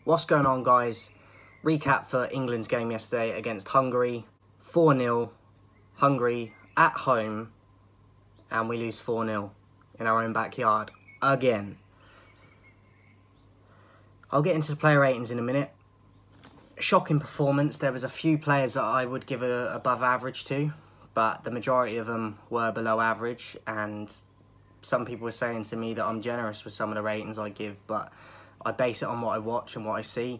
What's going on, guys? Recap for England's game yesterday against Hungary. 4-0, Hungary at home, and we lose 4-0 in our own backyard again. I'll get into the player ratings in a minute. Shocking performance. There was a few players that I would give it above average to, but the majority of them were below average, and some people were saying to me that I'm generous with some of the ratings I give, but I base it on what I watch and what I see.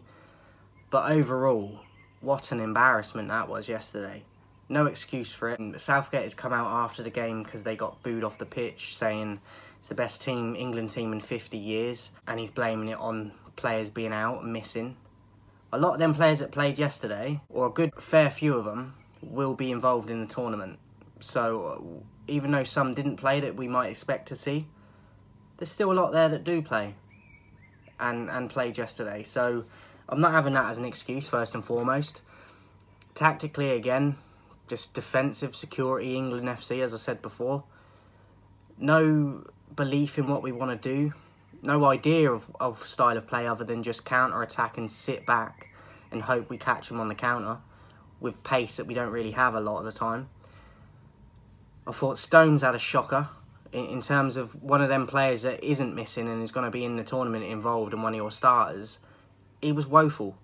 But overall, what an embarrassment that was yesterday. No excuse for it. And Southgate has come out after the game because they got booed off the pitch, saying it's the best England team in 50 years, and he's blaming it on players being out and missing. A lot of them players that played yesterday, or a good fair few of them, will be involved in the tournament. So even though some didn't play that we might expect to see, there's still a lot there that do play and played yesterday. So I'm not having that as an excuse, first and foremost. Tactically, again, just defensive security, Englandfc, as I said before. No belief in what we want to do. No idea of style of play other than just counter-attack and sit back and hope we catch them on the counter with pace that we don't really have a lot of the time. I thought Stones had a shocker in terms of one of them players that isn't missing and is going to be in the tournament involved and one of your starters. He was woeful.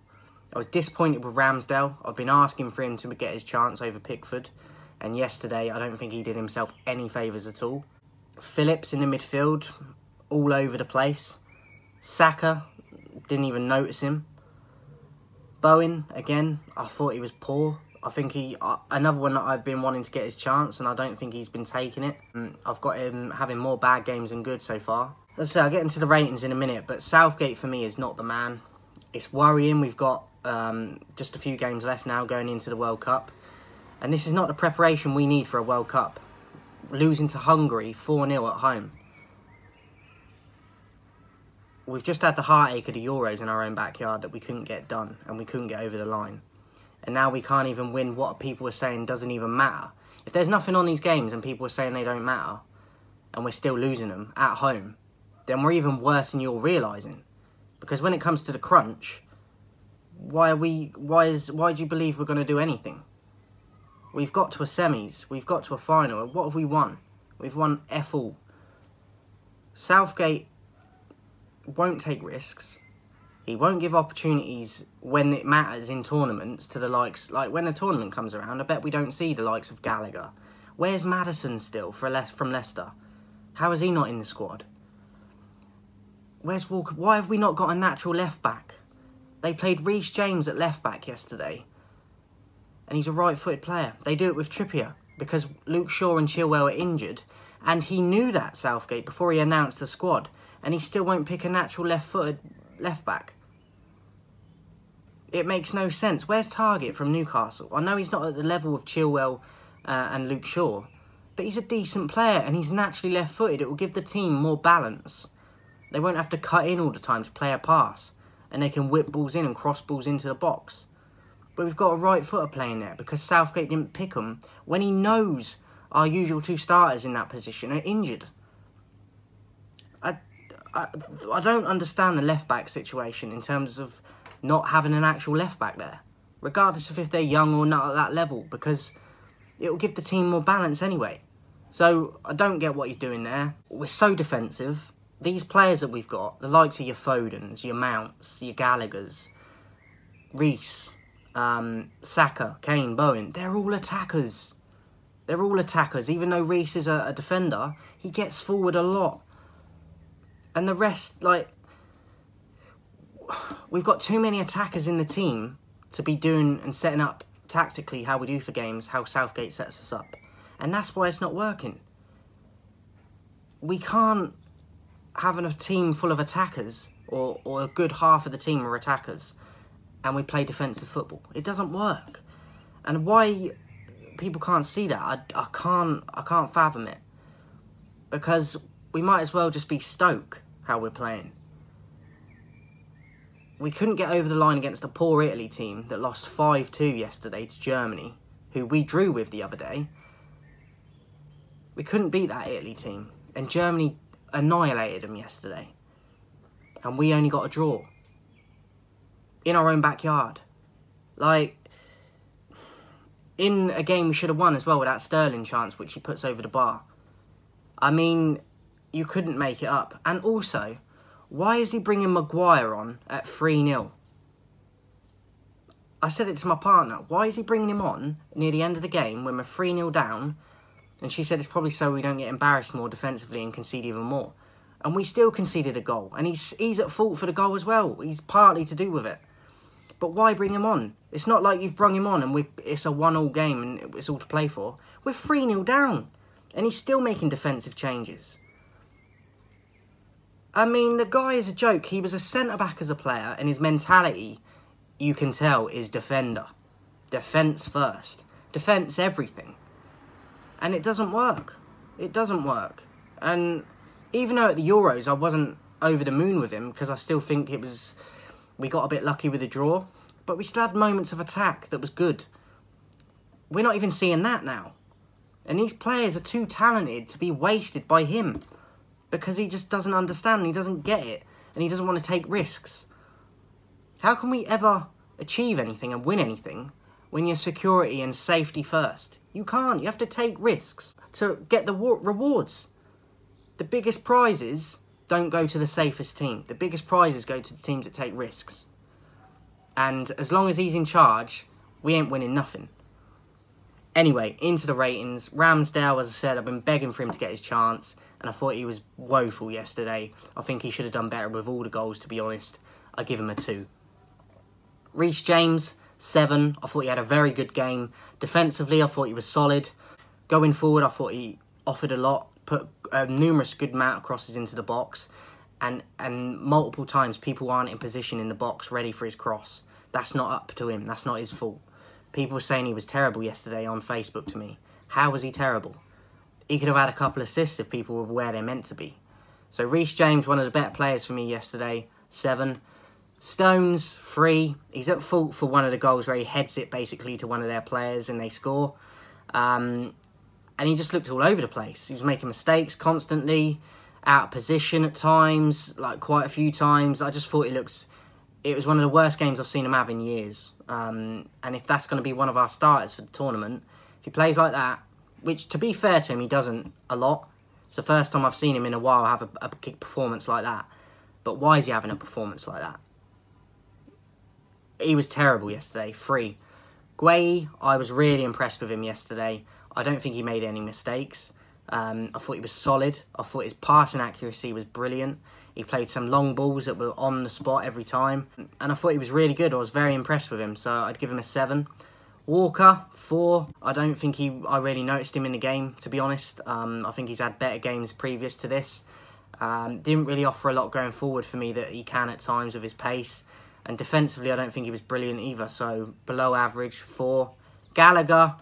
I was disappointed with Ramsdale. I've been asking for him to get his chance over Pickford, and yesterday I don't think he did himself any favours at all. Phillips in the midfield, all over the place. Saka, didn't even notice him. Bowen, again, I thought he was poor. I think another one that I've been wanting to get his chance, and I don't think he's been taking it. I've got him having more bad games than good so far. As I say, I'll get into the ratings in a minute, but Southgate for me is not the man. It's worrying. We've got just a few games left now going into the World Cup, and this is not the preparation we need for a World Cup. Losing to Hungary 4-0 at home. We've just had the heartache of the Euros in our own backyard that we couldn't get done and we couldn't get over the line. And now we can't even win what people are saying doesn't even matter. If there's nothing on these games and people are saying they don't matter and we're still losing them at home, then we're even worse than you're realising. Because when it comes to the crunch, why do you believe we're going to do anything? We've got to a semis, we've got to a final. What have we won? We've won F all. Southgate won't take risks. He won't give opportunities when it matters in tournaments to the likes, like when a tournament comes around, I bet we don't see the likes of Gallagher. Where's Maddison still from Leicester? How is he not in the squad? Where's Walker? Why have we not got a natural left back? They played Reece James at left back yesterday, and he's a right-footed player. They do it with Trippier because Luke Shaw and Chilwell are injured, and he knew that, Southgate, before he announced the squad, and he still won't pick a natural left-footed left back. It makes no sense. Where's Target from Newcastle? I know he's not at the level of Chilwell and Luke Shaw, but he's a decent player and he's naturally left-footed. It will give the team more balance. They won't have to cut in all the time to play a pass, and they can whip balls in and cross balls into the box. But we've got a right footer playing there because Southgate didn't pick them when he knows our usual two starters in that position are injured. I don't understand the left-back situation in terms of not having an actual left-back there, regardless of if they're young or not at that level, because it will give the team more balance anyway. So I don't get what he's doing there. We're so defensive. These players that we've got, the likes of your Fodens, your Mounts, your Gallaghers, Reece, Saka, Kane, Bowen, they're all attackers. They're all attackers. Even though Reece is a defender, he gets forward a lot. And the rest, like, we've got too many attackers in the team to be doing and setting up tactically how we do for games, how Southgate sets us up. And that's why it's not working. We can't have a team full of attackers, or a good half of the team are attackers, and we play defensive football. It doesn't work. And why people can't see that, I can't fathom it. Because we might as well just be Stoke, how we're playing. We couldn't get over the line against a poor Italy team that lost 5-2 yesterday to Germany, who we drew with the other day. We couldn't beat that Italy team, and Germany annihilated them yesterday. And we only got a draw. in our own backyard. Like, in a game we should have won as well with that Sterling chance, which he puts over the bar. I mean, you couldn't make it up. And also, why is he bringing Maguire on at 3-0? I said it to my partner. Why is he bringing him on near the end of the game when we're 3-0 down? And she said it's probably so we don't get embarrassed more defensively and concede even more. And we still conceded a goal. And he's at fault for the goal as well. He's partly to do with it. But why bring him on? It's not like you've brung him on and it's a 1-1 game and it's all to play for. We're 3-0 down. And he's still making defensive changes. I mean, the guy is a joke. He was a centre-back as a player, and his mentality, you can tell, is defender. Defence first. Defence everything. And it doesn't work. It doesn't work. And even though at the Euros I wasn't over the moon with him, because I still think we got a bit lucky with the draw, but we still had moments of attack that was good. We're not even seeing that now. And these players are too talented to be wasted by him, because he just doesn't understand, he doesn't get it, and he doesn't want to take risks. How can we ever achieve anything and win anything when you're security and safety first? You can't. You have to take risks to get the rewards. The biggest prizes don't go to the safest team. The biggest prizes go to the teams that take risks. And as long as he's in charge, we ain't winning nothing. Anyway, into the ratings. Ramsdale, as I said, I've been begging for him to get his chance, and I thought he was woeful yesterday. I think he should have done better with all the goals, to be honest. I give him a 2. Reece James, 7. I thought he had a very good game. Defensively, I thought he was solid. Going forward, I thought he offered a lot, put numerous good amount of crosses into the box, and multiple times people aren't in position in the box ready for his cross. That's not up to him. That's not his fault. People were saying he was terrible yesterday on Facebook to me. How was he terrible? He could have had a couple of assists if people were where they're meant to be. So Reece James, one of the better players for me yesterday, 7. Stones, 3. He's at fault for one of the goals where he heads it basically to one of their players and they score. And he just looked all over the place. He was making mistakes constantly, out of position at times, like quite a few times. I just thought it was one of the worst games I've seen him have in years. And if that's going to be one of our starters for the tournament, if he plays like that, which to be fair to him, he doesn't a lot. It's the first time I've seen him in a while have a performance like that. But why is he having a performance like that? He was terrible yesterday, 3. Gueye, I was really impressed with him yesterday. I don't think he made any mistakes. I thought he was solid. I thought his passing accuracy was brilliant. He played some long balls that were on the spot every time. And I thought he was really good. I was very impressed with him, so I'd give him a 7. Walker, 4. I don't think I really noticed him in the game, to be honest. I think he's had better games previous to this. Didn't really offer a lot going forward for me that he can at times with his pace. And defensively, I don't think he was brilliant either. So, below average, 4. Gallagher,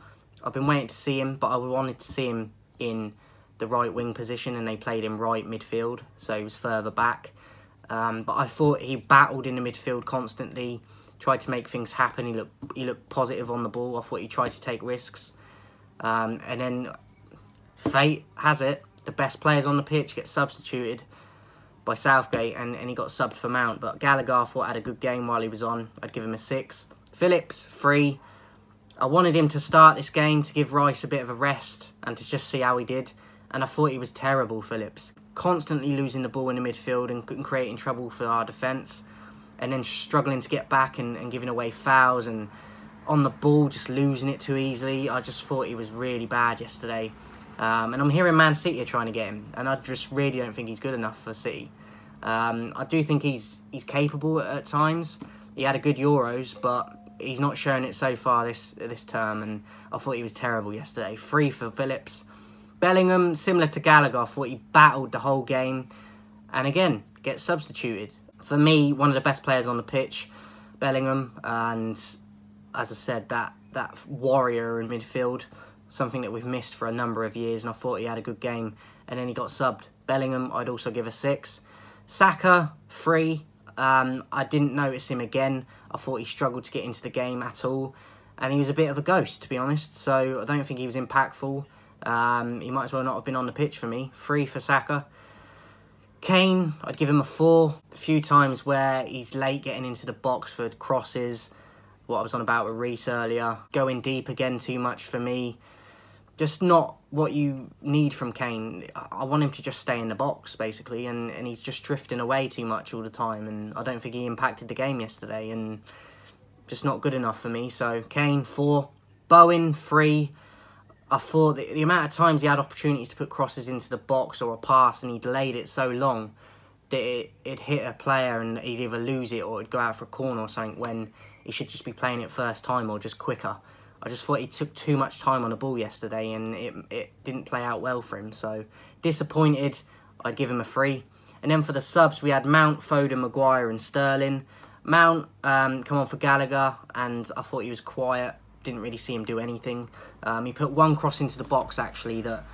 I've been waiting to see him, but I wanted to see him in the right wing position, and they played him right midfield, so he was further back. But I thought he battled in the midfield constantly, tried to make things happen. He looked positive on the ball. I thought he tried to take risks. And then fate has it, the best players on the pitch get substituted by Southgate, and he got subbed for Mount. But Gallagher, I thought, had a good game while he was on. I'd give him a 6. Phillips, 3. I wanted him to start this game to give Rice a bit of a rest and to just see how he did. And I thought he was terrible, Phillips. Constantly losing the ball in the midfield and creating trouble for our defence. And then struggling to get back and giving away fouls. And on the ball, just losing it too easily. I just thought he was really bad yesterday. And I'm hearing Man City are trying to get him. And I just really don't think he's good enough for City. I do think he's capable at times. He had a good Euros, but he's not shown it so far this term, and I thought he was terrible yesterday. 3 for Phillips. Bellingham, similar to Gallagher, I thought he battled the whole game, and again, gets substituted. For me, one of the best players on the pitch, Bellingham, and as I said, that warrior in midfield, something that we've missed for a number of years, and I thought he had a good game, and then he got subbed. Bellingham, I'd also give a 6. Saka, 3. I didn't notice him again. I thought he struggled to get into the game at all. And he was a bit of a ghost, to be honest. So I don't think he was impactful. He might as well not have been on the pitch for me. 3 for Saka. Kane, I'd give him a 4. A few times where he's late getting into the box for crosses, what I was on about with Reece earlier. Going deep again too much for me. Just not what you need from Kane. I want him to just stay in the box, basically, and he's just drifting away too much all the time, and I don't think he impacted the game yesterday, and just not good enough for me. So, Kane, 4. Bowen, 3. I thought that the amount of times he had opportunities to put crosses into the box or a pass and he delayed it so long that it hit a player and he'd either lose it or it'd go out for a corner or something when he should just be playing it first time or just quicker. I just thought he took too much time on the ball yesterday and it didn't play out well for him. So, disappointed, I'd give him a 3. And then for the subs, we had Mount, Foden, Maguire and Sterling. Mount come on for Gallagher and I thought he was quiet. Didn't really see him do anything. He put one cross into the box, actually, that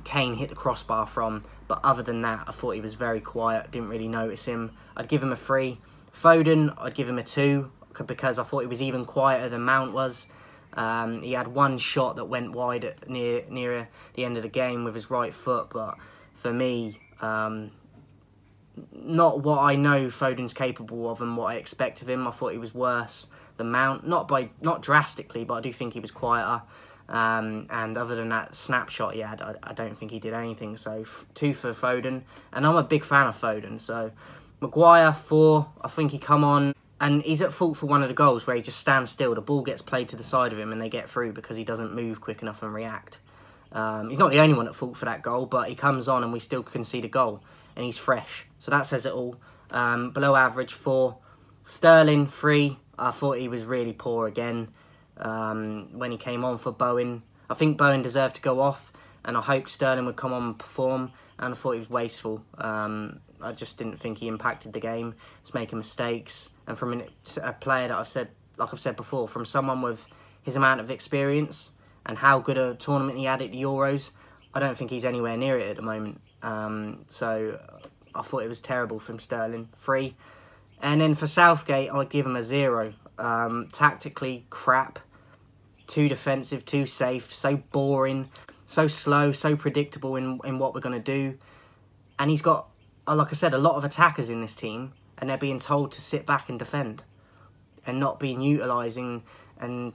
Kane hit the crossbar from. But other than that, I thought he was very quiet. Didn't really notice him. I'd give him a 3. Foden, I'd give him a 2 because I thought he was even quieter than Mount was. He had one shot that went wide near the end of the game with his right foot. But for me, not what I know Foden's capable of and what I expect of him. I thought he was worse than Mount, not drastically, but I do think he was quieter. And other than that snapshot he had, I don't think he did anything. So 2 for Foden, and I'm a big fan of Foden. So Maguire, 4. I think he come on and he's at fault for one of the goals where he just stands still. The ball gets played to the side of him and they get through because he doesn't move quick enough and react. He's not the only one at fault for that goal, but he comes on and we still concede a goal and he's fresh. So that says it all. Below average, 4. Sterling, 3. I thought he was really poor again when he came on for Bowen. I think Bowen deserved to go off, and I hoped Sterling would come on and perform, and I thought he was wasteful. I just didn't think he impacted the game. He was making mistakes, and from a player that like I've said before, from someone with his amount of experience and how good a tournament he had at the Euros, I don't think he's anywhere near it at the moment. So I thought it was terrible from Sterling. 3. And then for Southgate, I'd give him a 0. Tactically, crap. Too defensive, too safe, so boring, so slow, so predictable in what we're going to do. And he's got, like I said, a lot of attackers in this team, and they're being told to sit back and defend and not being utilising and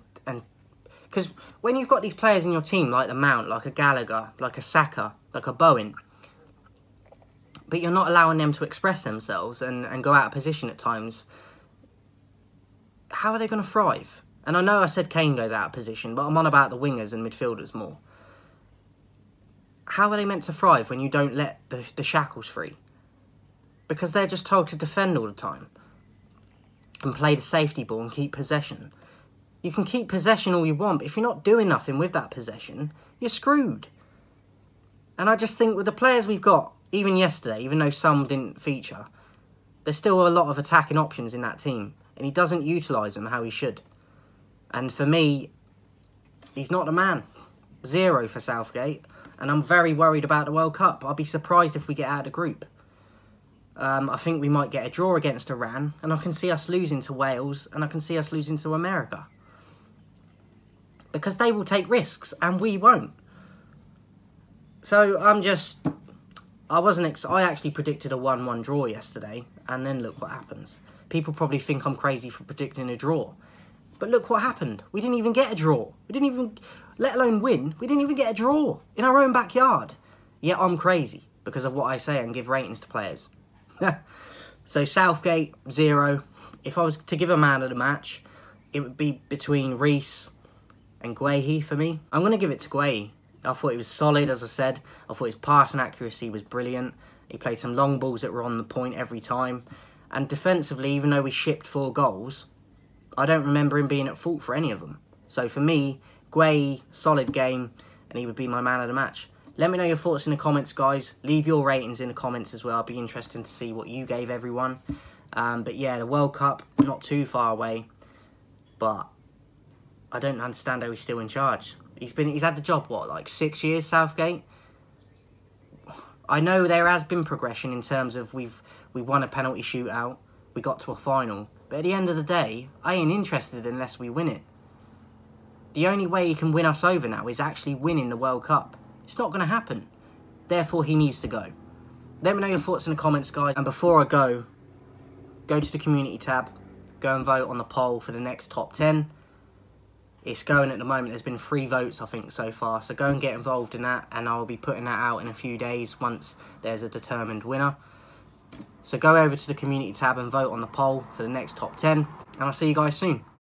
because when you've got these players in your team like the Mount, like a Gallagher, like a Saka, like a Bowen, but you're not allowing them to express themselves and go out of position at times, how are they going to thrive? And I know I said Kane goes out of position, but I'm on about the wingers and midfielders more. How are they meant to thrive when you don't let the shackles free? Because they're just told to defend all the time and play the safety ball and keep possession. You can keep possession all you want, but if you're not doing nothing with that possession, you're screwed. And I just think with the players we've got, even yesterday, even though some didn't feature, there's still a lot of attacking options in that team, and he doesn't utilise them how he should. And for me, he's not the man. 0 for Southgate, and I'm very worried about the World Cup. I'll be surprised if we get out of the group. I think we might get a draw against Iran, and I can see us losing to Wales, and I can see us losing to America. Because they will take risks, and we won't. So I actually predicted a 1-1 draw yesterday, and then look what happens. People probably think I'm crazy for predicting a draw. But look what happened. We didn't even get a draw. We didn't even, let alone win, we didn't even get a draw in our own backyard. Yet I'm crazy because of what I say and give ratings to players. So Southgate, 0. If I was to give a man of the match, it would be between Reece and Guehi for me. I'm going to give it to Guehi. I thought he was solid, as I said. I thought his passing accuracy was brilliant. He played some long balls that were on the point every time. And defensively, even though we shipped 4 goals, I don't remember him being at fault for any of them. So for me, Guehi, solid game, and he would be my man of the match. Let me know your thoughts in the comments, guys. Leave your ratings in the comments as well. It'll be interesting to see what you gave everyone. But yeah, the World Cup, not too far away. But I don't understand how he's still in charge. He's had the job, what, like 6 years, Southgate? I know there has been progression in terms of we won a penalty shootout, we got to a final. But at the end of the day, I ain't interested unless we win it. The only way he can win us over now is actually winning the World Cup. It's not going to happen. Therefore, he needs to go. Let me know your thoughts in the comments, guys. And before I go to the community tab, go and vote on the poll for the next top 10. It's going at the moment. There's been 3 votes, I think, so far. So go and get involved in that, and I'll be putting that out in a few days once there's a determined winner. So go over to the community tab and vote on the poll for the next top 10. And I'll see you guys soon.